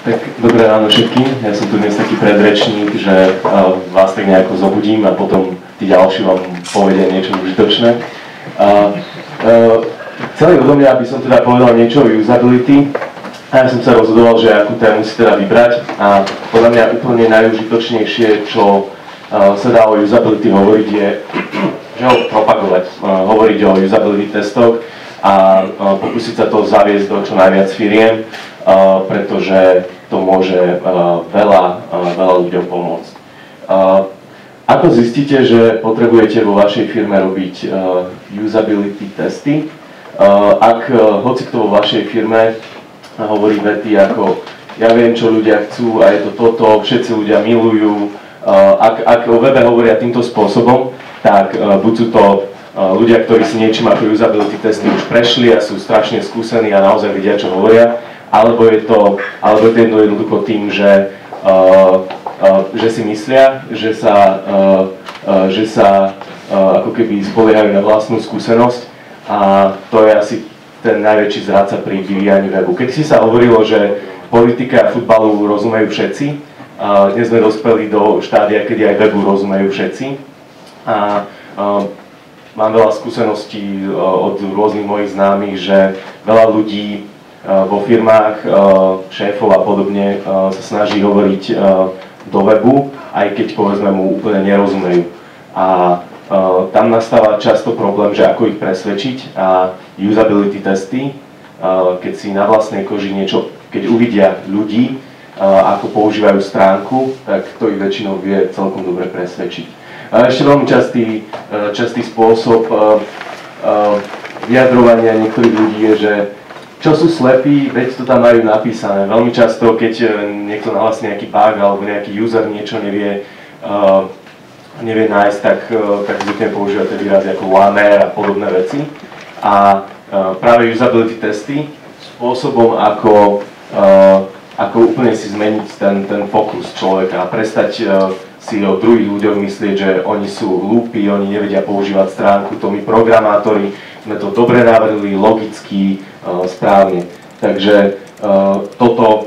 Tak dobré ráno všetkým. Ja som tu dnes taký predrečník, že vás tak nejako zobudím a potom tí ďalší vám povedia niečo užitočné. Chceli odo mňa, aby som teda povedal niečo o usability. A ja som sa rozhodoval, že akú tému si teda vybrať. A podľa mňa úplne najužitočnejšie, čo sa dá o usability hovoriť, je, že ho propagovať. Hovoriť o usability testoch a pokúsiť sa to zaviesť do čo najviac firiem, pretože to môže veľa ľuďom pomôcť. Ako zistíte, že potrebujete vo vašej firme robiť usability testy? Ak hoci kto vo vašej firme hovorí vety ako ja viem, čo ľudia chcú a je to toto, všetci ľudia milujú, ak o webe hovoria týmto spôsobom, tak buď sú to ľudia, ktorí si niečím ako usability testy už prešli a sú strašne skúsení a naozaj vedia, čo hovoria, alebo je to jednoducho tým, že si myslia, že sa ako keby spoliehajú na vlastnú skúsenosť a to je asi ten najväčší zradca pri vyvíjaní webu. Keď si sa hovorilo, že politika a futbalu rozumejú všetci, dnes sme dospeli do štádia, kedy aj webu rozumejú všetci a mám veľa skúseností od rôznych mojich známych, že veľa ľudí vo firmách, šéfov a podobne sa snaží hovoriť do webu, aj keď povedzme mu úplne nerozumejú. A tam nastáva často problém, že ako ich presvedčiť a usability testy, keď si na vlastnej koži niečo, keď uvidia ľudí, ako používajú stránku, tak to ich väčšinou vie celkom dobre presvedčiť. A ešte veľmi častý spôsob vyjadrovania niektorých ľudí je, že čo sú slepí, veď to tam majú napísané. Veľmi často, keď niekto nahlasí nejaký bug alebo nejaký user niečo nevie nájsť, tak zvykne používať tie výrazy ako lamer a podobné veci. A práve usability testy spôsobom, ako úplne si zmeniť ten fokus človeka a prestať si o druhých ľuďoch myslieť, že oni sú hlúpi, oni nevedia používať stránku, to my programátori sme to dobre navrhli, logicky, správne. Takže toto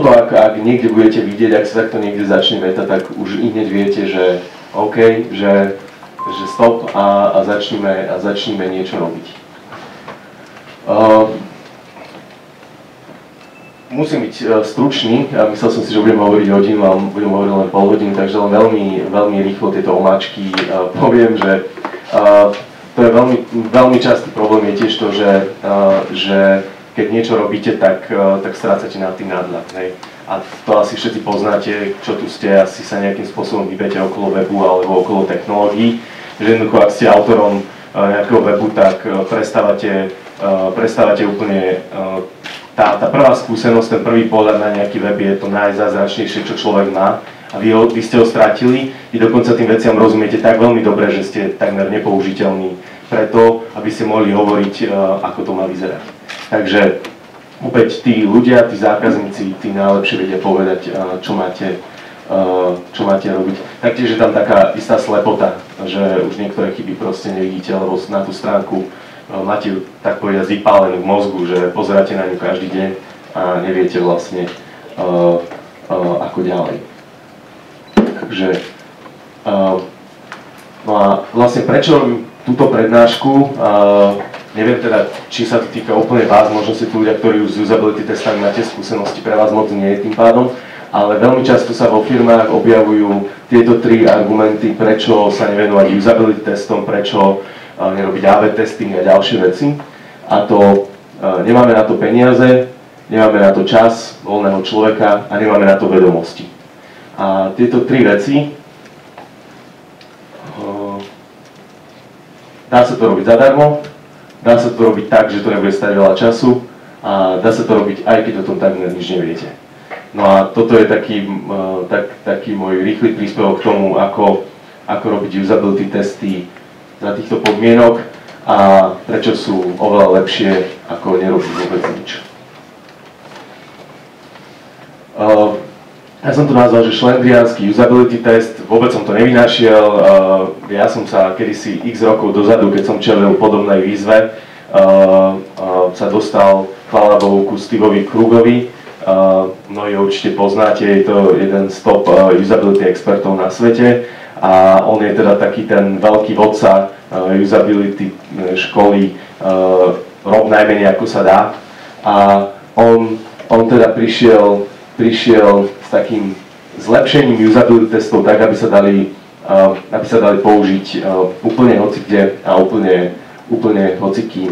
ak niekde budete vidieť, ak sa takto niekde začne veta, tak už hneď viete, že OK, že stop a začneme niečo robiť. Musím byť stručný, ja myslel som si, že budem hovoriť hodinu a budem hovoriť len pol hodiny, takže len veľmi rýchlo tieto omáčky poviem, že to je veľmi častý problém je tiež to, že keď niečo robíte, tak strácate nad tým nadhľad. A to asi všetci poznáte, čo tu ste, asi sa nejakým spôsobom vybete okolo webu alebo okolo technológií. Že jednoducho, ak ste autorom nejakého webu, tak prestávate úplne tá prvá skúsenosť, ten prvý pohľad na nejaký web je to najzázračnejšie, čo človek má. A vy ste ho stratili, vy dokonca tým veciam rozumiete tak veľmi dobre, že ste takmer nepoužiteľní preto, aby ste mohli hovoriť, ako to má vyzerať. Takže opäť tí ľudia, tí zákazníci, tí najlepšie vedia povedať, čo máte robiť. Taktiež je tam taká istá slepota, že už niektoré chyby proste nevidíte, lebo na tú stránku máte tak povedať vypálenú v mozgu, že pozeráte na ňu každý deň a neviete vlastne ako ďalej. Takže no a vlastne prečo robím túto prednášku, neviem teda, či sa to týka úplne vás, možno si tu ľudia, ktorí už s usability testami máte skúsenosti, pre vás moc nie je tým pádom, ale veľmi často sa vo firmách objavujú tieto tri argumenty, prečo sa nevenovať usability testom, prečo nerobiť AB testing a ďalšie veci. A to nemáme na to peniaze, nemáme na to čas voľného človeka a nemáme na to vedomosti. A tieto tri veci, dá sa to robiť zadarmo, dá sa to robiť tak, že to nebude stať veľa času a dá sa to robiť aj keď o tom takmer nič neviete. No a toto je taký môj rýchly príspevok k tomu, ako robiť usability testy za týchto podmienok a prečo sú oveľa lepšie ako nerobiť vôbec nič. Ja som to nazval, že šlendriánsky usability test, vôbec som to nevynašiel, ja som sa kedysi x rokov dozadu, keď som čelil podobnej výzve, sa dostal, chvála Bohu, ku Steveovi Krugovi, mnohí určite poznáte, je to jeden z top usability expertov na svete a on je teda taký ten veľký vodca usability školy rob najmenej ako sa dá a on teda prišiel s takým zlepšením usability testov tak, aby sa dali použiť úplne hocikde a úplne hocikým.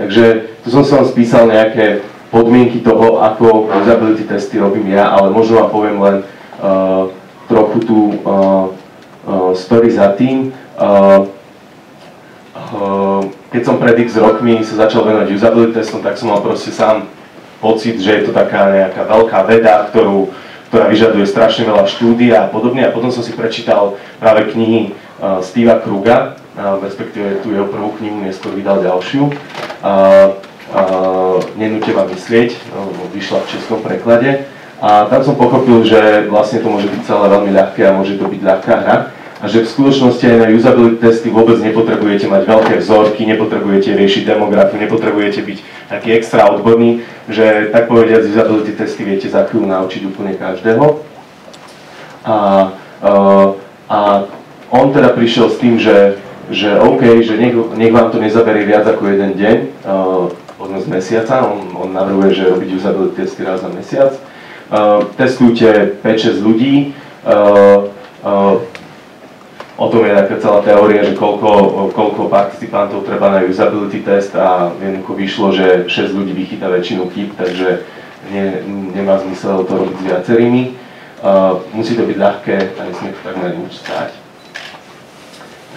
Takže tu som si vám spísal nejaké podmienky toho, ako usability testy robím ja, ale možno vám poviem len trochu tú story za tým. Keď som pred x rokmi sa začal venovať usability testom, tak som mal proste sám pocit, že je to taká nejaká veľká veda, ktorá vyžaduje strašne veľa štúdí a podobne. A potom som si prečítal práve knihy Steva Kruga, respektíve tú jeho prvú knihu, neskôr vydal ďalšiu. Nenúte ma myslieť, vyšla v českom preklade. A tam som pochopil, že vlastne to môže byť celé veľmi ľahké a môže to byť ľahká hra. A že v skutočnosti aj na usability testy vôbec nepotrebujete mať veľké vzorky, nepotrebujete riešiť demografiu, nepotrebujete byť taký extra odborný, že tak povediať usability testy viete za chvíľu naučiť úplne každého. A on teda prišiel s tým, že OK, že nech vám to nezaberie viac ako jeden deň, z mesiaca, on navrhuje, že robiť usability testy raz za mesiac. Testujte 5-6 ľudí, o tom je taká celá teória, že koľko participantov treba na usability test a jednoducho vyšlo, že 6 ľudí vychytá väčšinu chyb, takže nemá zmysel to robiť s viacerými. Musí to byť ľahké a nesmie to takmer nič stáť.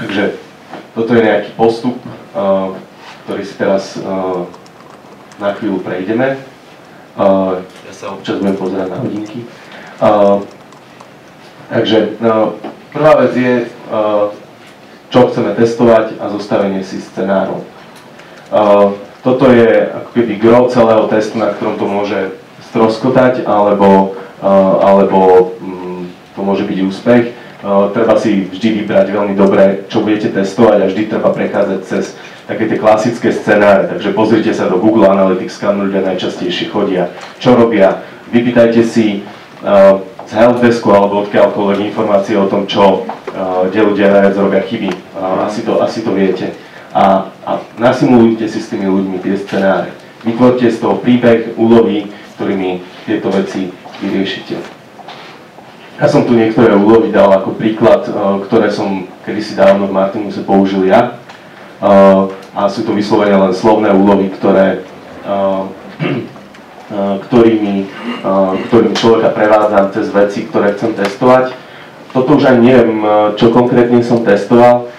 Takže toto je nejaký postup, ktorý si teraz na chvíľu prejdeme. Ja sa občas budem pozerať na hodinky. Takže prvá vec je, čo chceme testovať a zostavenie si scenárov. Toto je ako keby gro celého testu, na ktorom to môže stroskotať, alebo to môže byť úspech. Treba si vždy vybrať veľmi dobre, čo budete testovať a vždy treba prechádzať cez také tie klasické scenáre. Takže pozrite sa do Google Analytics, kam ľudia najčastejšie chodia, čo robia. Vypýtajte si z helpdesku alebo odkiaľkoľvek informácie o tom, kde ľudia najviac robia chyby. Asi to viete. A nasimulujte si s tými ľuďmi tie scenáre. Vytvorte z toho príbeh, úlohy, ktorými tieto veci vyriešite. Ja som tu niektoré úlohy dal ako príklad, ktoré som kedysi dávno v Martinuse použil ja. A sú to vyslovene len slovné úlohy, ktorým človeka prevádzam cez veci, ktoré chcem testovať. Toto už ani neviem, čo konkrétne som testoval,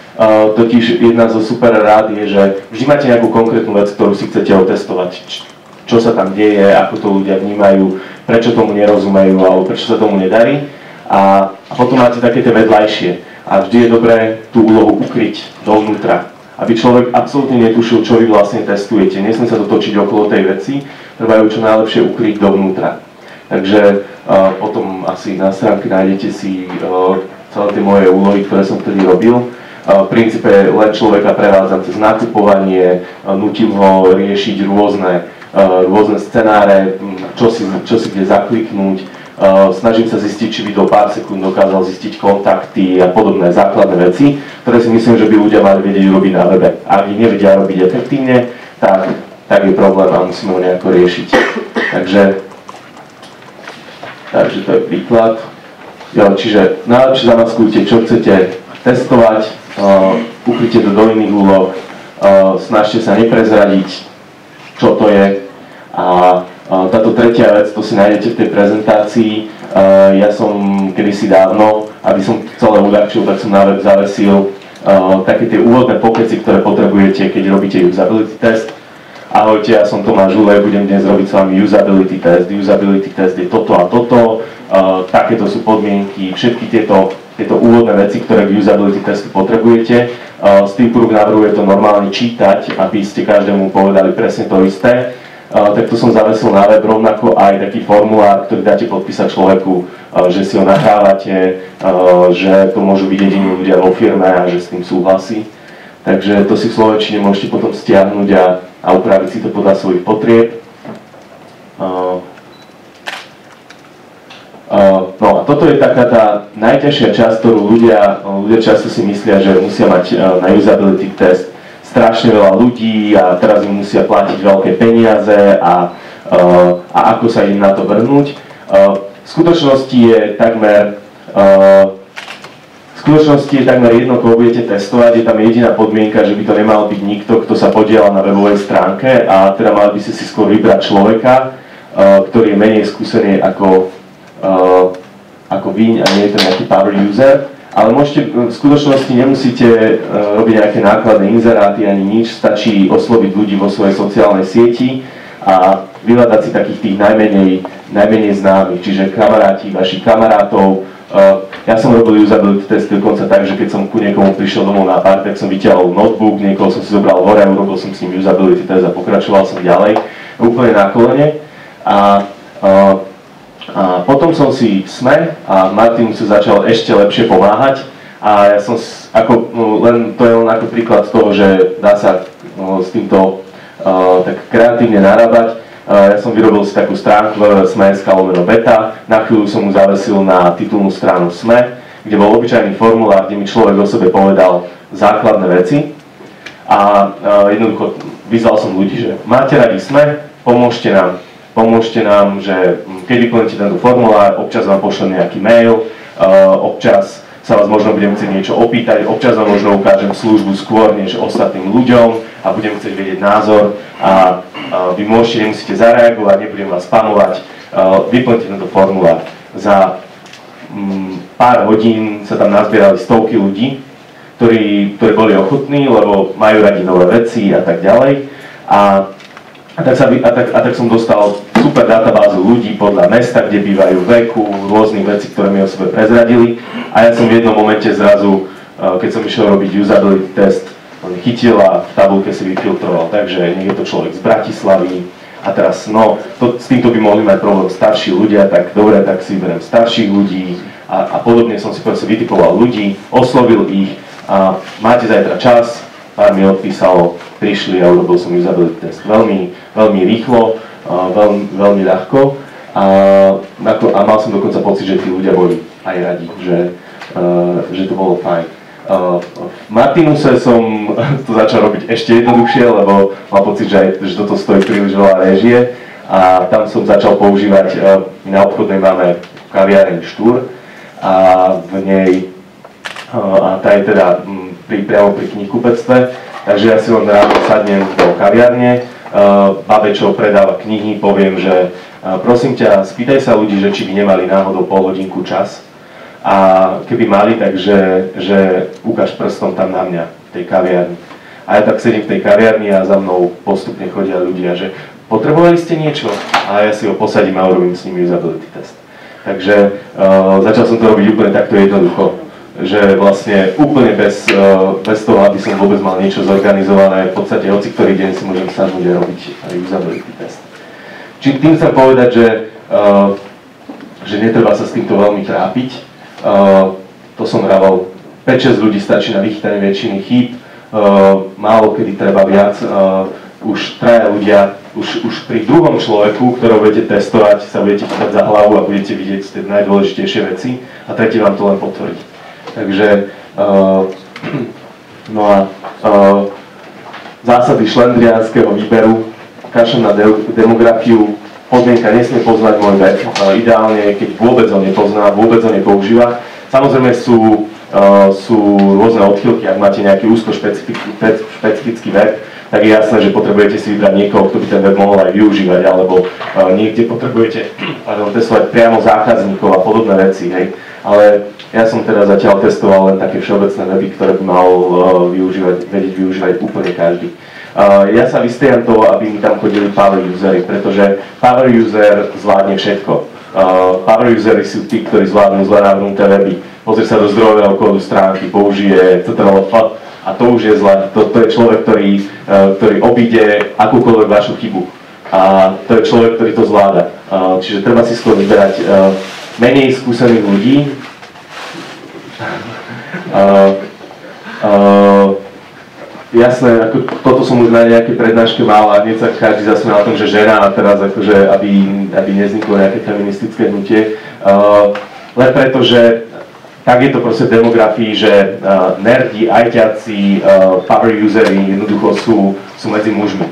totiž jedna zo super rád je, že vždy máte nejakú konkrétnu vec, ktorú si chcete otestovať. Čo sa tam deje, ako to ľudia vnímajú, prečo tomu nerozumejú, alebo prečo sa tomu nedarí. A potom máte také tie vedľajšie. A vždy je dobré tú úlohu ukryť dovnútra, aby človek absolútne netušil, čo vy vlastne testujete. Nesmie sa dotočiť okolo tej veci, treba ju čo najlepšie ukryť dovnútra. Takže potom asi na stránke nájdete si celé tie moje úlohy, ktoré som vtedy robil. V princípe len človeka prevádzam cez nakupovanie, nutím ho riešiť rôzne scenáre, čo si kde zakliknúť. Snažím sa zistiť, či by do pár sekúnd dokázal zistiť kontakty a podobné základné veci, ktoré si myslím, že by ľudia mali vedieť robiť na webe. Ak ich nevedia robiť efektívne, tak je problém a musíme ho nejako riešiť. Takže to je príklad. Čiže najlepšie zamaskujte, čo chcete testovať, ukryte to do iných úloh, snažte sa neprezradiť, čo to je. A táto tretia vec, to si nájdete v tej prezentácii. Ja som kedysi dávno, aby som celé uľahčil, tak som na web zavesil také tie úvodné pokeci, ktoré potrebujete, keď robíte usability test. Ahojte, ja som Tomáš Žulej, budem dnes robiť s vami usability test. Usability test je toto a toto, takéto sú podmienky, všetky tieto úvodné veci, ktoré k usability testu potrebujete. Steve Krug navrhuje to normálne čítať, aby ste každému povedali presne to isté. Tak to som zavesil na web, rovnako aj taký formulár, ktorý dáte podpísať človeku, že si ho nahrávate, že to môžu vidieť iní ľudia vo firme a že s tým súhlasí. Takže to si v slovenčine môžete potom stiahnuť a upraviť si to podľa svojich potrieb. toto je taká tá najťažšia časť, ktorú ľudia často si myslia, že musia mať na usability test strašne veľa ľudí a teraz im musia platiť veľké peniaze a ako sa im na to vrhnúť. V skutočnosti je takmer jedno, koho budete testovať, je tam jediná podmienka, že by to nemal byť nikto, kto sa podiela na webovej stránke a teda mali by ste si skôr vybrať človeka, ktorý je menej skúsený ako vy a nie je to nejaký power user, ale môžete, v skutočnosti nemusíte robiť nejaké nákladné inzeráty ani nič, stačí osloviť ľudí vo svojej sociálnej sieti a vyhľadať si takých tých najmenej známych, čiže kamaráti vašich kamarátov. Ja som robil usability test dokonca tak, že keď som ku niekomu prišiel domov na pár, tak som vyťahol notebook, niekoho som si zobral hore, urobil som s ním usability test a pokračoval som ďalej, úplne na kolene. A potom som si SME a Martinu sa začal ešte lepšie pomáhať a ja som to je len ako príklad toho, že dá sa s týmto tak kreatívne narábať. Ja som vyrobil si takú stránku sme.sk/beta, na chvíľu som mu zavesil na titulnú stranu SME, kde bol obyčajný formulár, kde mi človek o sebe povedal základné veci a jednoducho vyzval som ľudí, že máte radi SME, pomôžte nám, že keď vyplníte tento formulár, občas vám pošlem nejaký mail, občas sa vás možno budem chcieť niečo opýtať, občas vám možno ukážem službu skôr než ostatným ľuďom a budem chcieť vedieť názor a vy nemusíte zareagovať, nebudem vás spamovať, vyplňte tento formulár. Za pár hodín sa tam nazbierali stovky ľudí, ktorí boli ochotní, lebo majú radi nové veci a tak ďalej. A tak som dostal super databázu ľudí podľa mesta, kde bývajú, veku, rôznych vecí, ktoré mi o sebe prezradili. A ja som v jednom momente zrazu, keď som išiel robiť usability test, on chytil a v tabulke si vyfiltroval. Takže nie je to človek z Bratislavy. A teraz, s týmto by mohli mať problém starší ľudia, tak dobre, tak si vyberiem starších ľudí. A podobne som si proste vytipoval ľudí, oslovil ich a máte zajtra čas. Pár mi odpísalo, prišli a urobil som usability test veľmi rýchlo, veľmi ľahko a mal som dokonca pocit, že tí ľudia boli aj radi, že to bolo fajn. V Martinuse som to začal robiť ešte jednoduchšie, lebo mal pocit, že toto stojí príliš veľa réžie a tam som začal používať, na obchodnej máme kaviareň Štúr a v nej, a tá je teda priamo pri knihkupectve, takže ja si len ráno sadnem do kaviarne, babe, čo predáva knihy, poviem, že prosím ťa, spýtaj sa ľudí, že či by nemali náhodou pol hodinku čas a keby mali, takže že ukáž prstom tam na mňa v tej kaviarni. A ja tak sedím v tej kaviarni a za mnou postupne chodia ľudia, že potrebovali ste niečo? A ja si ho posadím a urobím s nimi usability test. Takže začal som to robiť úplne takto jednoducho, že vlastne úplne bez toho, aby som vôbec mal niečo zorganizované, v podstate hoci ktorý deň si môžem sadnúť a robiť usability test. Čiže tým chcem povedať, že netreba sa s týmto veľmi trápiť. To som vravel, 5-6 ľudí stačí na vychytanie väčšiny chýb, málo kedy treba viac. Už traja ľudia, už pri druhom človeku, ktorého budete testovať, sa budete chytať za hlavu a budete vidieť tie najdôležitejšie veci a tretí vám to len potvrdí. Takže, zásady šlendriánskeho výberu, kašlem na demografiu, podmienka nesmie poznať môj vek, ideálne, keď vôbec ho nepozná, vôbec ho nepoužíva. Samozrejme sú rôzne odchýlky, ak máte nejaký úzko špecifický web, tak je jasné, že potrebujete si vybrať niekoho, kto by ten web mohol aj využívať, alebo niekde potrebujete testovať priamo zákazníkov a podobné veci, hej. Ale ja som teda zatiaľ testoval len také všeobecné weby, ktoré by mal vedieť využívať úplne každý. Ja sa vystriam toho, aby mi tam chodili power usery, pretože power user zvládne všetko. Power usery sú tí, ktorí zvládnu zle navrhnuté weby. Pozrie sa do zdrojového kódu stránky, použije ctrl+, a to už je zle. To je človek, ktorý obíde akúkoľvek vašu chybu. A to je človek, ktorý to zvláda. Čiže treba si skôr vyberať menej skúsených ľudí. Jasné, ako toto som už na nejakej prednáške mal a hneď sa každý zasmial na tom, že žena a teraz akože, aby nevzniklo nejaké feministické hnutie. len preto, že tak je to proste v demografii, že nerdi, ajťaci, power usery jednoducho sú medzi mužmi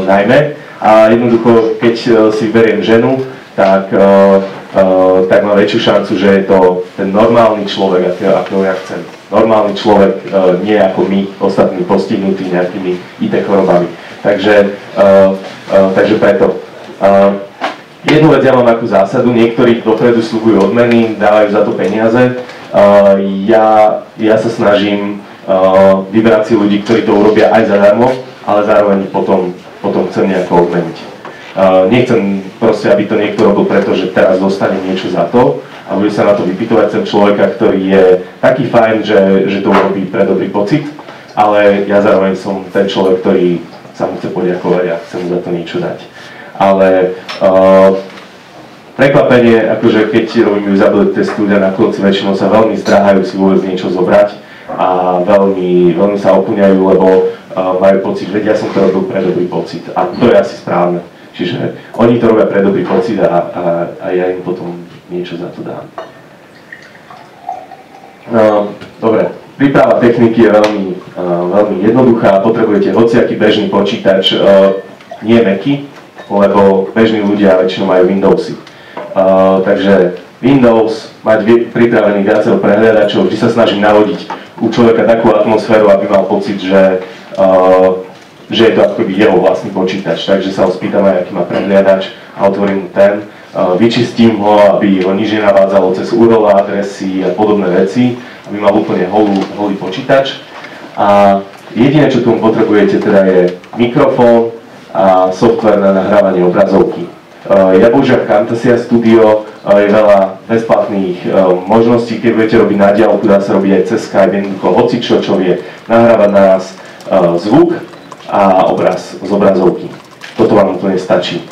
najmä. A jednoducho, keď si beriem ženu, tak má väčšiu šancu, že je to ten normálny človek, akého ja chcem. Normálny človek, nie ako my, ostatní postihnutí nejakými IT chorobami. Takže preto. Jednu vec ja mám akú zásadu, niektorí dopredu sľubujú odmeny, dávajú za to peniaze. Ja sa snažím vybrať si ľudí, ktorí to urobia aj zadarmo, ale zároveň potom chcem nejako odmeniť. Nechcem proste, aby to niekto robil, pretože teraz dostane niečo za to a bude sa na to vypytovať. Chcem človeka, ktorý je taký fajn, že to urobí pre dobrý pocit, ale ja zároveň som ten človek, ktorý sa mu chce poďakovať a chcem mu za to niečo dať. Ale prekvapenie, akože keď robím usability test, ľudia na konci väčšinou sa veľmi zdráhajú si vôbec niečo zobrať a veľmi sa opúňajú, lebo majú pocit, že ja som to robil pre dobrý pocit a to je asi správne. Čiže oni to robia pre dobrý pocit a ja im potom niečo za to dám. Dobre, príprava techniky je veľmi jednoduchá, potrebujete hociaký bežný počítač, nie Macy, lebo bežní ľudia väčšinou majú Windowsy. Takže Windows, mať pripravený viacero prehliadačov, vždy sa snažím navodiť u človeka takú atmosféru, aby mal pocit, že je to akoby jeho vlastný počítač. Takže sa ho spýtam aj, aký má prehliadač a otvorím mu ten. Vyčistím ho, aby ho nič nenavádzalo cez URL adresy a podobné veci, aby mal úplne holý počítač. A jediné, čo tomu potrebujete, teda je mikrofón a software na nahrávanie obrazovky. Ja používam Camtasia Studio, je veľa bezplatných možností, keď budete robiť na diaľku, dá sa robiť aj cez Skype, jednoducho hocičo, čo vie nahrávať naraz zvuk a obraz z obrazovky. Toto vám úplne stačí.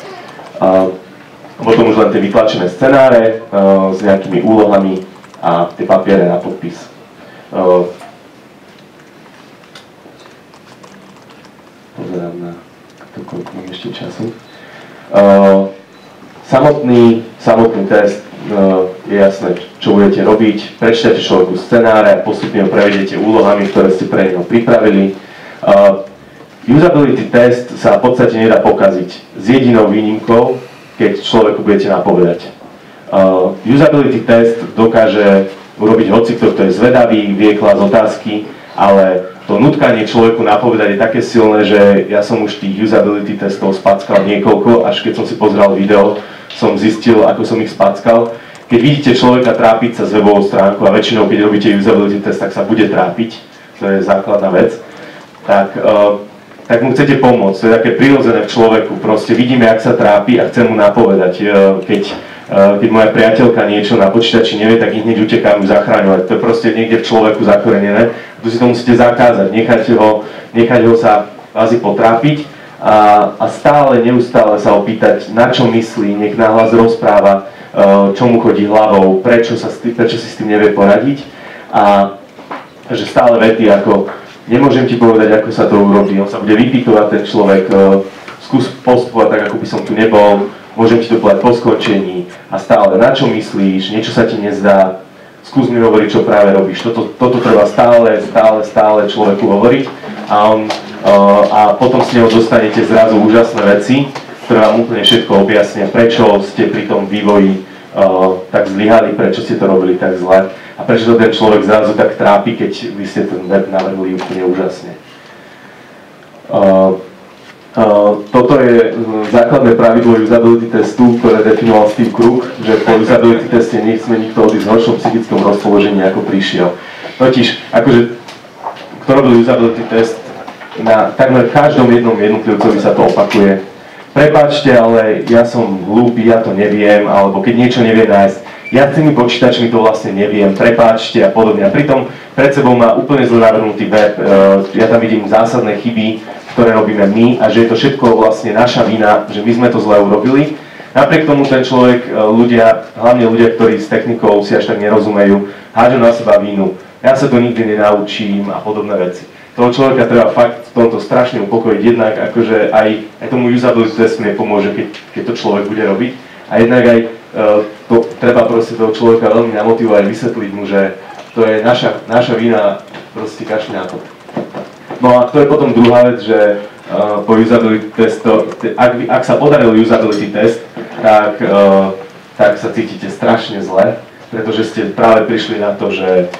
Potom už len tie vytlačené scenáre s nejakými úlohami a tie papiere na podpis. Pozerám na to, koľko mám ešte času. Samotný test je jasné, čo budete robiť. Prečítate človeku scenáre a postupne ho prevedete úlohami, ktoré ste pre neho pripravili. Usability test sa v podstate nedá pokaziť s jedinou výnimkou, keď človeku budete napovedať. Usability test dokáže urobiť hocikto, kto je zvedavý, vie klásť otázky, ale to nutkanie človeku napovedať je také silné, že ja som už tých usability testov spackal niekoľko, až keď som si pozrel video, som zistil, ako som ich spackal. Keď vidíte človeka trápiť sa s webovou stránkou a väčšinou, keď robíte usability test, tak sa bude trápiť, to je základná vec, tak mu chcete pomôcť. To je také prirodzené v človeku. Proste vidíme, jak sa trápi a chcem mu napovedať. Keď moja priateľka niečo na počítači nevie, tak ich hneď utekám ju zachraňovať. To je proste niekde v človeku zakorenené. Tu si to musíte zakázať. Nechať ho sa kvázi potrápiť a neustále sa opýtať, na čo myslí, nech nahlas rozpráva, čo mu chodí hlavou, prečo si s tým nevie poradiť. A že stále vety ako nemôžem ti povedať, ako sa to urobí, on sa bude vypýtovať ten človek, skús postupovať tak, ako by som tu nebol, môžem ti to povedať po skončení a stále, na čo myslíš, niečo sa ti nezdá, skús mi hovoriť, čo práve robíš. Toto treba stále človeku hovoriť a potom z neho dostanete zrazu úžasné veci, ktoré vám úplne všetko objasnia, prečo ste pri tom vývoji tak zlyhali, prečo ste to robili tak zle. A prečo to ten človek zrazu tak trápi, keď vy ste ten web navrhli úplne úžasne. Toto je základné pravidlo usability testu, ktoré definoval Steve Krug, že po usability teste nechceme nikto odísť v horšom psychickom rozpoložení, ako prišiel. Totiž, akože, kto robil usability test, na takmer každom jednom jednotlivcovi sa to opakuje. Prepáčte, ale ja som hlúpy, ja to neviem, alebo keď niečo nevie nájsť, ja s tými počítačmi to vlastne neviem, prepáčte a podobne. A pritom pred sebou má úplne zle navrhnutý web, ja tam vidím zásadné chyby, ktoré robíme my a že je to všetko vlastne naša vina, že my sme to zle urobili. Napriek tomu ten človek, hlavne ľudia, ktorí s technikou si až tak nerozumejú, hádžu na seba vinu. Ja sa to nikdy nenaučím a podobné veci. Toho človeka treba fakt v tomto strašne upokojiť, jednak akože aj tomu usability test mi pomôže, keď to človek bude robiť. A jednak aj to treba proste toho človeka veľmi namotivovať, vysvetliť mu, že to je naša vina, proste kašli na to. No a to je potom druhá vec, že po usability testu, ak sa podaril usability test, tak sa cítite strašne zle, pretože ste práve prišli na to, že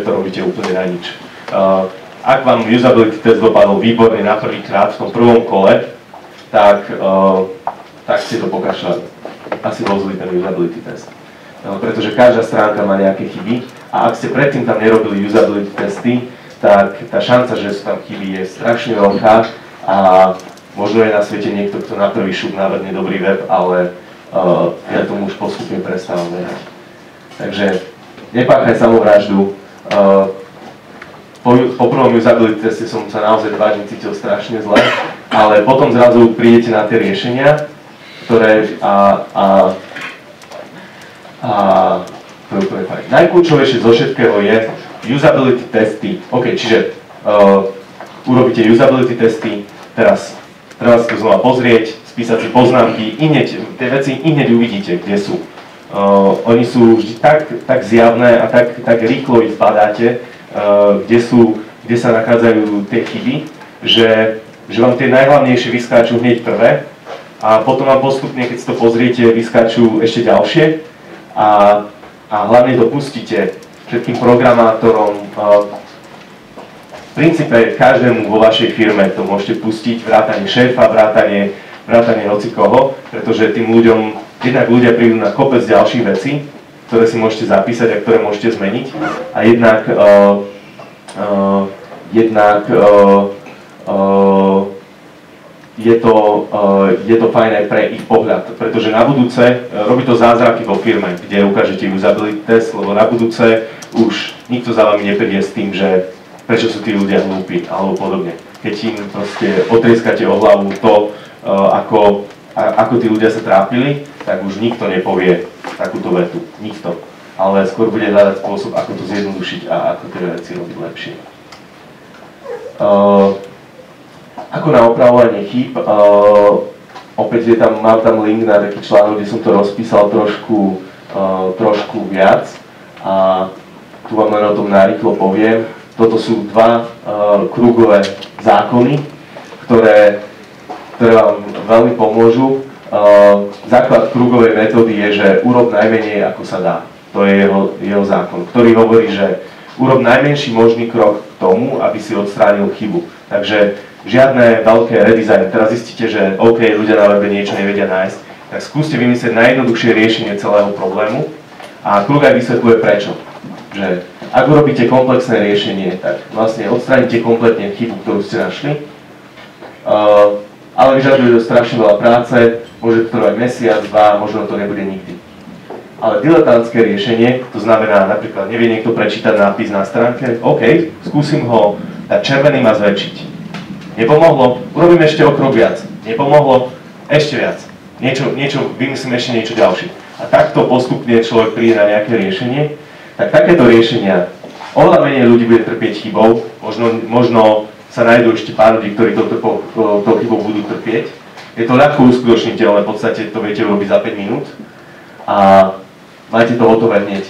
to robíte úplne na nič. Ak vám usability test dopadol výborne na prvýkrát v tom prvom kole, tak ste to pokašľali. Asi bol zlý ten usability test. Pretože každá stránka má nejaké chyby a ak ste predtým tam nerobili usability testy, tak tá šanca, že sú tam chyby, je strašne veľká a možno je na svete niekto, kto na prvý šup navrhne dobrý web, ale ja tomu už postupne prestávam verať. Takže nepáchaj samovraždu. Po prvom usability teste som sa naozaj 2 dní cítil strašne zle, ale potom zrazu prídete na tie riešenia, ktoré to je úplne fajn. Najkľúčovejšie zo všetkého je usability testy. OK, čiže urobíte usability testy, teraz treba si to znova pozrieť, spísať si poznámky, tie veci hneď uvidíte, kde sú. Oni sú vždy tak zjavné a tak rýchlo ich zbadáte, kde sa nachádzajú tie chyby, že vám tie najhlavnejšie vyskáču hneď prvé a potom vám postupne, keď si to pozriete, vyskáču ešte ďalšie a hlavne to pustíte všetkým programátorom. V princípe každému vo vašej firme to môžete pustiť, vrátane šéfa, vrátane hocikoho, pretože tým ľuďom, jednak ľudia prídu na kopec ďalších vecí, ktoré si môžete zapísať a ktoré môžete zmeniť. A je to fajn aj pre ich pohľad, pretože na budúce robí to zázraky vo firme, kde ukážete usability test, lebo na budúce už nikto za vami nepríde s tým, že prečo sú tí ľudia hlúpi alebo podobne. Keď im proste otrieskate o hlavu to, ako tí ľudia sa trápili, tak už nikto nepovie takúto vetu. Nikto. Ale skôr bude hľadať spôsob, ako to zjednodušiť a ako tie veci robiť lepšie. Ako na opravovanie chýb, opäť mám tam link na taký článok, kde som to rozpísal trošku viac a tu vám len o tom narýchlo poviem. Toto sú 2 krúgové zákony, ktoré vám veľmi pomôžu. Základ krugovej metódy je, že urob najmenej ako sa dá. To je jeho zákon, ktorý hovorí, že urob najmenší možný krok k tomu, aby si odstránil chybu. Takže žiadne veľké redesign. Teraz zistíte, že OK, ľudia na webe niečo nevedia nájsť, tak skúste vymyslieť najjednoduchšie riešenie celého problému a kruh aj vysvetľuje prečo. Že ak urobíte komplexné riešenie, tak vlastne odstránite kompletne chybu, ktorú ste našli, ale vyžaduje to strašne veľa práce, môže to trvať mesiac, 2, možno to nebude nikdy. Ale diletantské riešenie, to znamená napríklad, nevie niekto prečítať nápis na stránke, OK, skúsim ho dať červeným a zväčšiť. Nepomohlo? Urobím ešte o krok viac. Nepomohlo? Ešte viac. Vymyslím ešte niečo ďalšie. A takto postupne človek príde na nejaké riešenie, tak takéto riešenia oveľa menej ľudí bude trpieť chybou, možno sa nájdú ešte pár ľudí, ktorí touto chybou budú trpieť. Je to ľahko uskutočniteľné, v podstate to viete urobiť za 5 minút a máte to hotové hneď.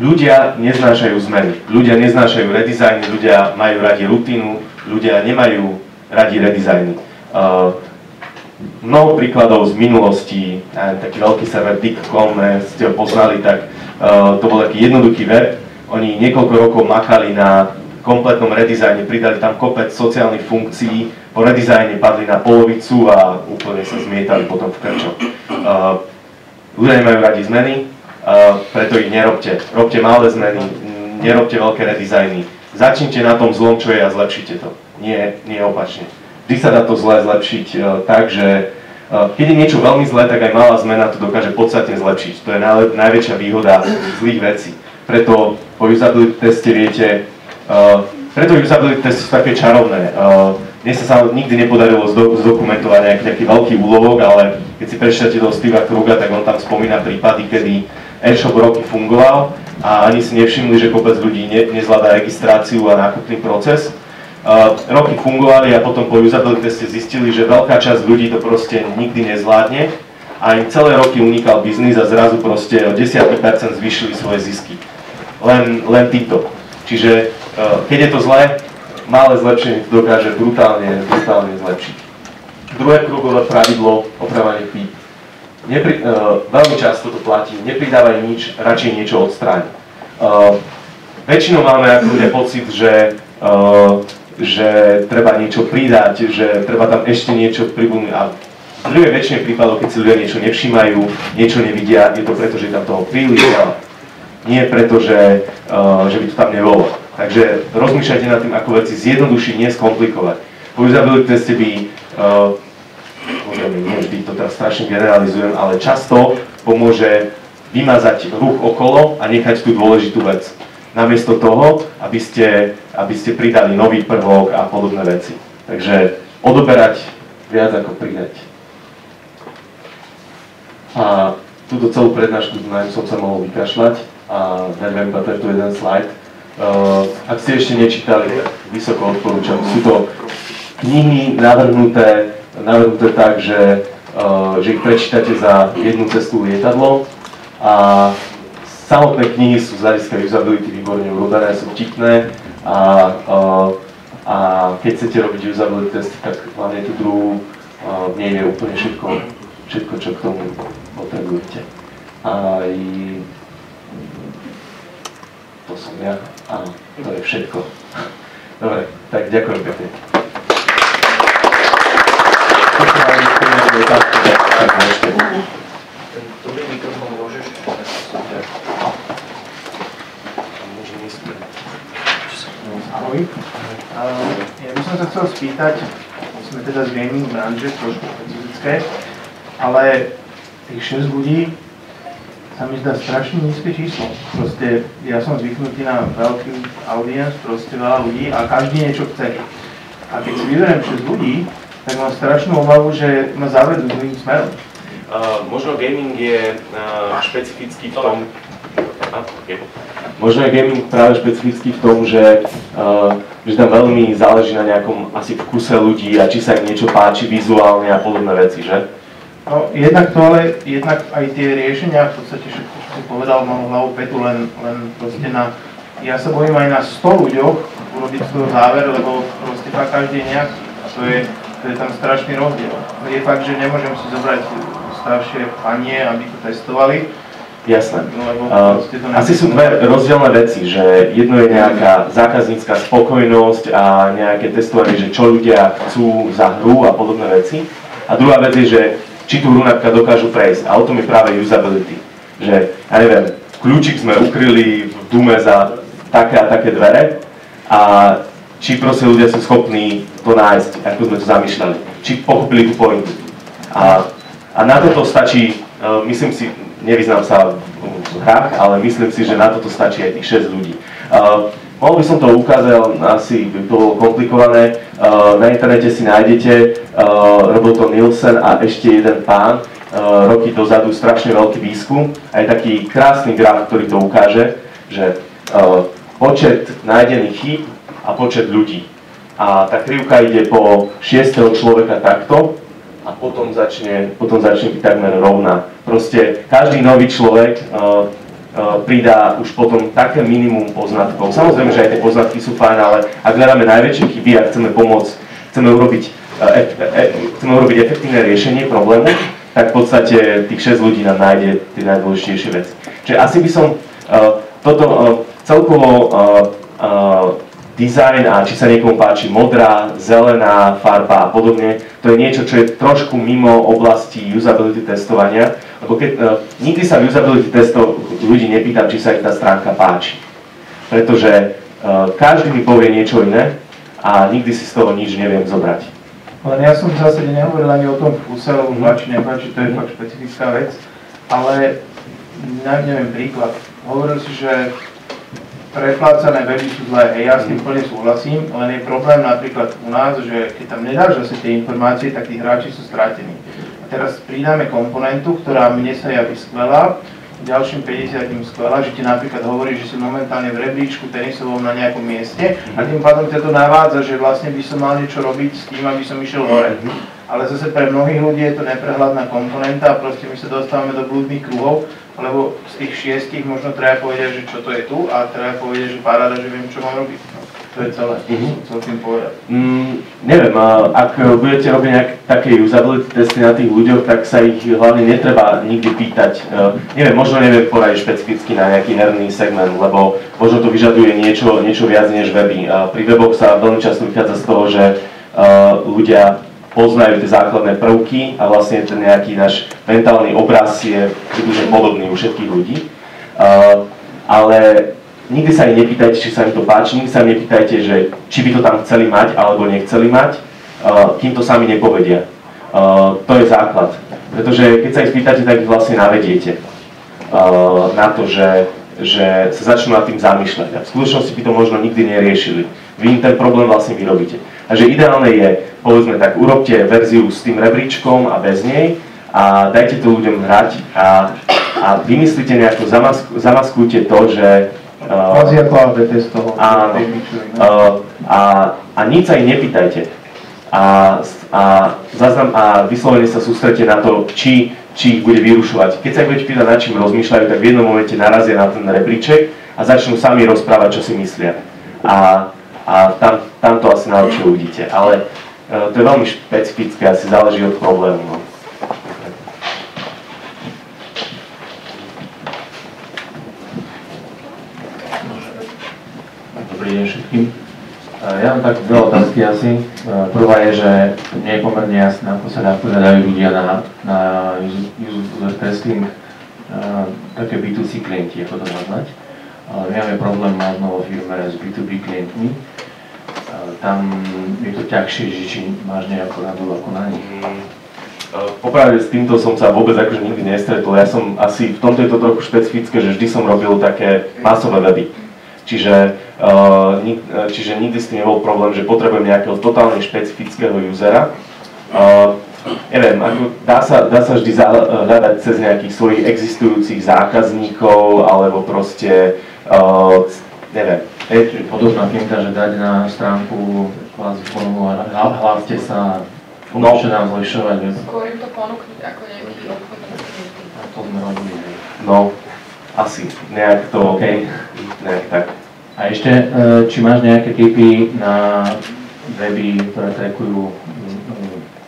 Ľudia neznášajú zmeny, ľudia neznášajú redizajny, ľudia majú radi rutinu, ľudia nemajú radi redizajny. Mnoho príkladov z minulosti, taký veľký server Dig.com, ste ho poznali, tak to bol taký jednoduchý web. Oni niekoľko rokov makali na kompletnom redizajne, pridali tam kopec sociálnych funkcií, po redizajne padli na polovicu a úplne sa zmietali potom v krčoch. Ľudia nemajú radi zmeny, preto ich nerobte. Robte malé zmeny, nerobte veľké redizajny. Začnite na tom zlom, čo je a zlepšite to. Nie opačne. Vždy sa dá to zle zlepšiť tak, že keď je niečo veľmi zlé, tak aj malá zmena to dokáže podstatne zlepšiť. To je najväčšia výhoda zlých vecí. Preto po usability teste viete, preto usability testy sú také čarovné. Mne sa nikdy nepodarilo zdokumentovať nejaký veľký úlovok, ale keď si prečítate do Steva Kruga, tak on tam spomína prípady, kedy e-shop roky fungoval a ani si nevšimli, že kopec ľudí nezvláda registráciu a nákupný proces. Roky fungovali a potom po usability teste zistili, že veľká časť ľudí to proste nikdy nezvládne a im celé roky unikal biznis a zrazu proste o 10% zvýšili svoje zisky. Len títo. Čiže keď je to zlé, malé zlepšenie to dokáže brutálne zlepšiť. Druhé kruhové pravidlo opravovania chýb. Veľmi často to platí, nepridávaj nič, radšej niečo odstráň. Väčšinou máme ako ľudia pocit, že treba niečo pridať, že treba tam ešte niečo pribudnúť. A v druhej väčšine prípadov, keď si ľudia niečo nevšímajú, niečo nevidia, je to preto, že je tam toho príliš veľa. Nie preto, že by to tam nebolo. Takže rozmýšľajte nad tým, ako veci zjednodušiť, nie skomplikovať. Po usability teste by nie vždy to teraz strašne generalizujem, ale často pomôže vymazať ruch okolo a nechať tú dôležitú vec. Namiesto toho, aby ste pridali nový prvok a podobné veci. Takže odoberať viac ako pridať. A túto celú prednášku som sa mohol vykašľať a dať vám iba tento jeden slajd. Ak ste ešte nečítali, vysoko odporúčam. Sú to knihy navrhnuté tak, že ich prečítate za jednu cestu lietadlo a samotné knihy sú z hľadiska usability výborne urobené, sú vtipné a keď chcete robiť usability testy, tak hlavne tú druhú v nej je úplne všetko, čo k tomu potrebujete. Aj to som ja a to je všetko. Dobre, tak ďakujem pekne. Dobrý mikrofón môžeš? Ahoj. Ja by som sa chcel spýtať, sme teda z gaming branže, trošku špecifické, ale tých 6 ľudí sa mi zdá strašne nízke číslo. Proste ja som zvyknutý na veľký audience, proste veľa ľudí a každý niečo chce. A keď si vyberiem 6 ľudí, tak mám strašnú obavu, že ma zavedú zlým smerom. Možno gaming je špecifický v tom, možno je gaming práve špecifický v tom, že tam veľmi záleží na nejakom asi vkuse ľudí a či sa im niečo páči vizuálne a podobné veci, že? No, jednak to, ale jednak aj tie riešenia, v podstate všetko, čo si povedal, mám hlavu petu len proste na... Ja sa bojím aj na 100 ľuďoch urobiť z toho záver, lebo proste fakt každý je nejak a to je tam strašný rozdiel. Je fakt, že nemôžem si zobrať staršie panie, aby to testovali. Jasné. No, asi sú dve rozdielne veci, že jedno je nejaká zákaznícka spokojnosť a nejaké testovanie, že čo ľudia chcú za hru a podobné veci. A druhá vec je, že či tú hru napríklad dokážu prejsť. A o tom je práve usability. Že, ja neviem, kľúčik sme ukryli v Dume za také a také dvere a či proste ľudia sú schopní to nájsť, ako sme to zamýšľali. Či pochopili tú pointu. A na toto stačí, myslím si, nevyznám sa v hrách, ale myslím si, že na toto stačí aj tých 6 ľudí. Mohol by som to ukázať, asi by to bolo komplikované. Na internete si nájdete, robil to Nielsen a ešte jeden pán, roky dozadu, strašne veľký výskum. A je taký krásny graf, ktorý to ukáže, že počet nájdených chýb a počet ľudí. A tá krivka ide po 6. človeka takto a potom začne byť takmer rovná. Proste každý nový človek pridá už potom také minimum poznatkov. Samozrejme, že aj tie poznatky sú fajn, ale ak hľadáme najväčšie chyby a chceme pomôcť, chceme urobiť efektívne riešenie problému, tak v podstate tých 6 ľudí nám nájde tie najdôležitejšie veci. Čiže asi by som celkovo dizajn a či sa niekomu páči modrá, zelená farba a podobne, to je niečo, čo je trošku mimo oblasti usability testovania, lebo nikdy sa v usability testov ľudí nepýtam, či sa ich tá stránka páči. Pretože každý mi povie niečo iné a nikdy si z toho nič neviem zobrať. Len ja som v zásade nehovoril ani o tom vkuse, lebo páči, nepáči, to je fakt špecifická vec, ale neviem príklad. Hovoril si, že preplácané weby sú zlé, ja s tým plne súhlasím, len je problém napríklad u nás, že keď tam nedáš asi tie informácie, tak tí hráči sú strátení. A teraz pridáme komponentu, ktorá mne sa javí skvelá, ďalším 50 skvelá, že ti napríklad hovorí, že si momentálne v rebríčku tenisovom na nejakom mieste a tým pádom ťa to navádza, že vlastne by som mal niečo robiť s tým, aby som išiel hore. ale zase pre mnohých ľudí je to neprehľadná komponenta a proste my sa dostávame do blúdnych kruhov, lebo z tých 6 možno treba povedať, že čo to je tu a treba povedať, že paráda, že viem, čo mám robiť. To je celé, som tým povedať. Neviem, ak budete robiť nejaké také usability testy na tých ľuďoch, tak sa ich hlavne netreba nikdy pýtať. Neviem, možno neviem poradiť špecificky na nejaký herný segment, lebo možno to vyžaduje niečo viac než weby. Pri weboch sa veľmi často vychádza z toho, že ľudia poznajú tie základné prvky a vlastne ten nejaký náš mentálny obraz je približne podobný u všetkých ľudí. Ale nikdy sa im nepýtajte, či sa im to páči, nikdy sa im nepýtajte, že či by to tam chceli mať alebo nechceli mať, kým to sami nepovedia. To je základ. Pretože keď sa ich spýtate, tak ich vlastne navediete na to, že sa začnú nad tým zamýšľať. A v skutočnosti by to možno nikdy neriešili. Vy im ten problém vlastne vyrobíte. Takže ideálne je, povedzme tak, urobte verziu s tým rebríčkom a bez nej a dajte to ľuďom hrať a vymyslite nejako, zamaskujte to, že Kvázi ako AB test toho. Áno. A nič sa ich nepýtajte. A vyslovene sa sústredte na to, či ich bude vyrušovať. Keď sa ich budete pýtať, nad čím rozmýšľajú, tak v jednom momente narazia na ten rebríček a začnú sami rozprávať, čo si myslia. A tam to asi najlepšie uvidíte. Ale to je veľmi špecifické, asi záleží od problému. No. Dobrý deň všetkým. Ja mám tak dve otázky asi. Prvá je, že nie je pomerne jasné, ako sa nakladajú ľudia na user testing, také B2C klienti, ako to nazvať. Ale my máme problém možno vo firme s B2B klientmi. Tam je to ťažšie, či máš nejakú radu ako na nich. Popravde s týmto som sa vôbec akože nikdy nestretol. Ja som asi, v tomto je to trochu špecifické, že vždy som robil také masové weby. Čiže nikdy s tým nebol problém, že potrebujem nejakého totálne špecifického usera. Neviem, dá sa vždy hľadať cez nejakých svojich existujúcich zákazníkov, alebo proste, neviem. Čiže podobná finta, že dať na stránku kvázi formulára, hláste sa, pomôžte nám zlepšovať. Skôr im to ponúknuť ako nejaký obchodnícky. A to sme robili. No, asi, nejak to, OK. Nejak tak. A ešte, či máš nejaké tipy na weby, ktoré trackujú,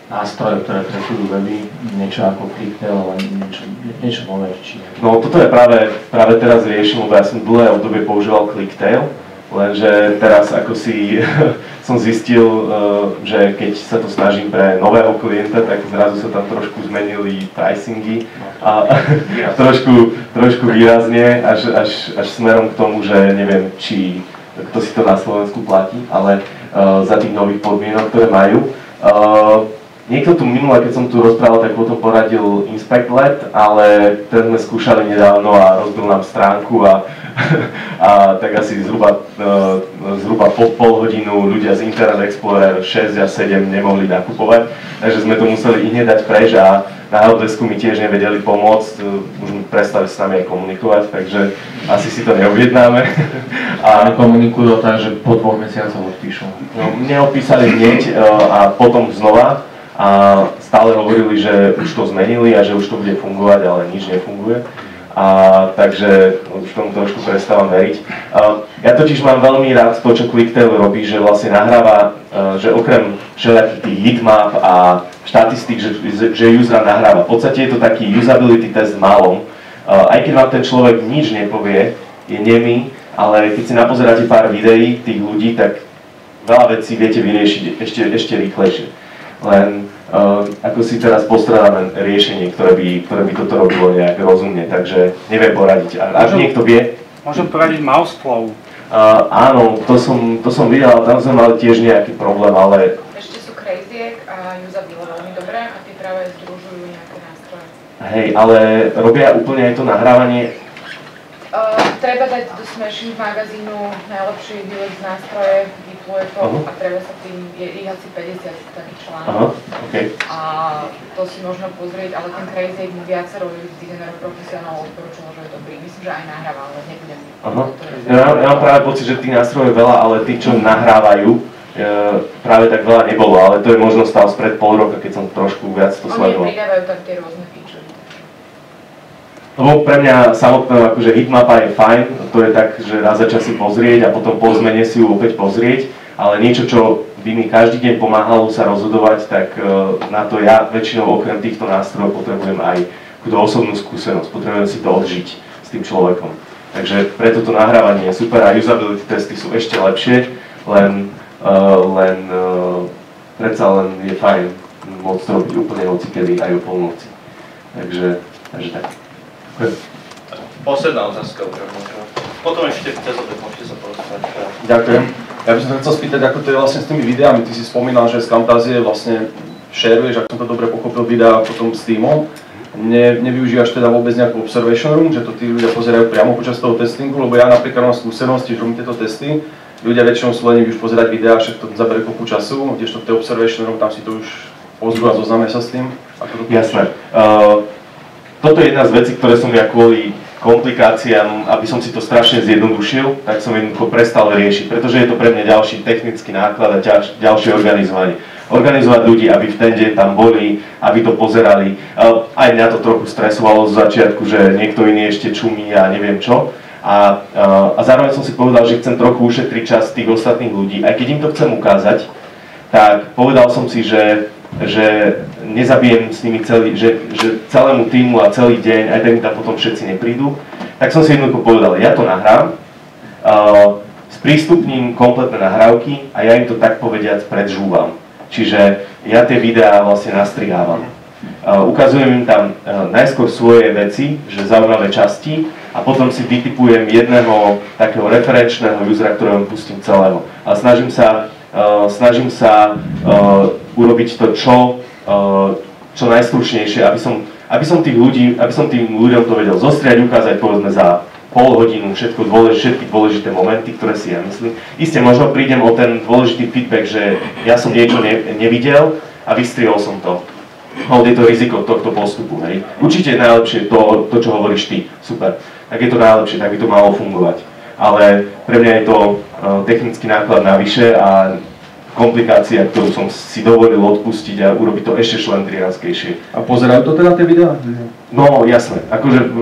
nástroje, ktoré trackujú weby, niečo ako ClickTail, ale niečo nové, či... No toto je práve teraz riešim, lebo ja som dlhé obdobie používal ClickTail, lenže teraz ako si som zistil, že keď sa to snažím pre nového klienta, tak zrazu sa tam trošku zmenili pricingy a trošku výrazne, až smerom k tomu, že neviem, či kto si to na Slovensku platí, ale za tých nových podmienok, ktoré majú. Niekto tu minule, keď som tu rozprával, tak potom poradil InspectLab, ale ten sme skúšali nedávno a rozbil nám stránku a tak asi zhruba po pol hodinu ľudia z Internet Explorer 6 a 7 nemohli nakupovať, takže sme to museli hneď dať preč a na helpdesku mi tiež nevedeli pomôcť, už prestali s nami aj komunikovať, takže asi si to neobjednáme. A komunikujú tak, že po 2 mesiacoch odpíšu. No, mne odpísali hneď a potom znova. A stále hovorili, že už to zmenili a že už to bude fungovať, ale nič nefunguje. Takže už tomu trošku prestávam veriť. Ja totiž mám veľmi rád to, čo ClickTail robí, že vlastne nahráva, že okrem všelijakých tých heatmap a štatistík, že usera nahráva. V podstate je to taký usability test v malom. Aj keď vám ten človek nič nepovie, je nemý, ale keď si napozeráte pár videí tých ľudí, tak veľa vecí viete vyriešiť ešte rýchlejšie. Len ako si teraz postrádame riešenie, ktoré by toto robilo nejak rozumne, takže neviem poradiť. Ak niekto vie... Môžem poradiť Mouseflow. Áno, to som videl, ale tam sme mali tiež nejaký problém, ale... Ešte sú Crazyek a Usabilo veľmi dobré a tie práve združujú nejaké nástroje. Hej, ale robia úplne aj to nahrávanie? Treba dať do Smashing magazínu najlepšie UX nástroje, vypluje to a treba sa tým, je ich asi 50 takých článok. Okay. A to si možno pozrieť, ale ten Crazy mu viacero dizajnerov profesionálov odporúčalo, že je dobrý. Myslím, že aj nahráva, ale nebudem. Ja mám práve pocit, že tých nástrojov je veľa, ale tí, čo nahrávajú, práve tak veľa nebolo, ale to je možno stav spred pol roka, keď som trošku viac to sledoval. Oni pridávajú tak tie rôzne feature. Lebo pre mňa samotná akože hitmapa je fajn, to je tak, že raz za čas si pozrieť a potom po zmene si ju opäť pozrieť, ale niečo, čo by mi každý deň pomáhalo sa rozhodovať, tak na to ja väčšinou okrem týchto nástrojov potrebujem aj túto osobnú skúsenosť, potrebujem si to odžiť s tým človekom. Takže preto to nahrávanie je super a usability testy sú ešte lepšie, len predsa len je fajn môcť to robiť úplne hocikedy aj o polnoci. Takže tak. Posledná otázka možno. Potom ešte v tezobe môžete sa porozprávať. Ďakujem. Ja by som sa chcel spýtať, ako to je vlastne s tými videami. Ty si spomínal, že z Camtasie vlastne šeruješ, ak som to dobre pochopil, videa potom s týmom. Nevyužívaš teda vôbec nejakú observation room, že to tí ľudia pozerajú priamo počas toho testingu, lebo ja napríklad mám skúsenosti, že robím tieto testy. Ľudia väčšinou sú lení už pozerať videá, však to zabere kopu času, kdežto v tej observation room tam si to už pozrú a zoznamia sa s tým. Jasné. Toto je jedna z vecí, ktoré som ja kvôli komplikáciám, aby som si to strašne zjednodušil, tak som jednoducho prestal riešiť, pretože je to pre mňa ďalší technický náklad a ďalšie organizovanie. Organizovať ľudí, aby v ten deň tam boli, aby to pozerali. Aj mňa to trochu stresovalo z začiatku, že niekto iný ešte čumí a neviem čo. A zároveň som si povedal, že chcem trochu ušetriť čas tých ostatných ľudí. Aj keď im to chcem ukázať, tak povedal som si, že nezabijem s nimi že celému týmu a celý deň, aj tak mi tam potom všetci neprídu. Tak som si jednoducho povedal, ja to nahrám, sprístupním kompletné nahrávky a ja im to tak povediac predžúvam. Čiže ja tie videá vlastne nastrihávam. Ukazujem im tam najskôr svoje veci, že zaujímavé časti a potom si vytipujem jedného takého referenčného usera, ktorého pustím celého. A snažím sa urobiť to čo najstručnejšie, aby som tým ľuďom to vedel zostriať, ukázať povedzme za pol hodinu všetky dôležité momenty, ktoré si ja myslím. Isté, možno prídem o ten dôležitý feedback, že ja som niečo nevidel a vystriel som to. Je to riziko tohto postupu, hej. Určite je najlepšie to, čo hovoríš ty, super. Tak je to najlepšie, tak by to malo fungovať. Ale pre mňa je to technický náklad navyše a komplikácia, ktorú som si dovolil odpustiť a urobiť to ešte šlendriánskejšie. A pozerajú to teda tie videá? No jasné, akože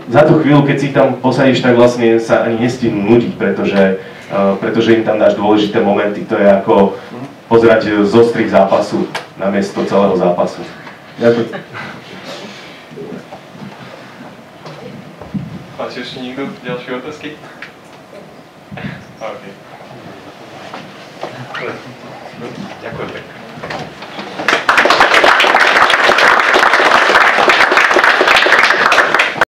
za tú chvíľu, keď si tam posadíš, tak vlastne sa ani nestihnú nudiť, pretože im tam dáš dôležité momenty. To je ako pozerať zostrih zápasu namiesto celého zápasu. Ďakujem. Máš ešte niekto ďalšie otázky? OK. Ďakujem pekne.